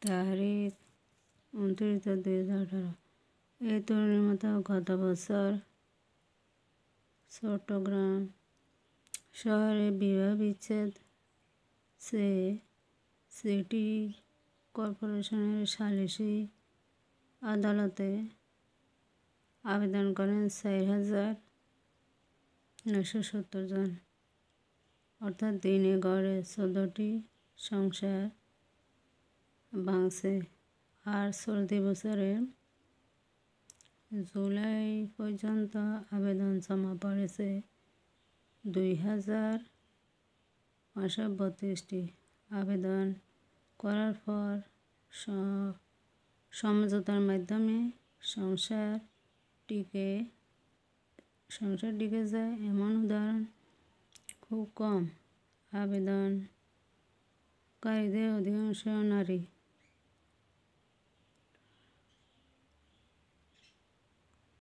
তারিখ 29/10/2018। এই তরুণীর মতো গত বছর চট্টগ্রাম শহরে বিবাহ বিচ্ছেদ চেয়ে সিটি কর্পোরেশনের সালিসি আদালতে আবেদন করেন 4,970 জন, অর্থাৎ দিনে গড়ে 14টি সংসার ভাঙছে। আর চলতি বছরের জুলাই পর্যন্ত আবেদন জমা পড়েছে 2,532টি। আবেদন করার পর সমঝোতার মাধ্যমে সংসার টিকে যায় এমন উদাহরণ খুব কম। আবেদনকারীদের অধিকাংশ নারী।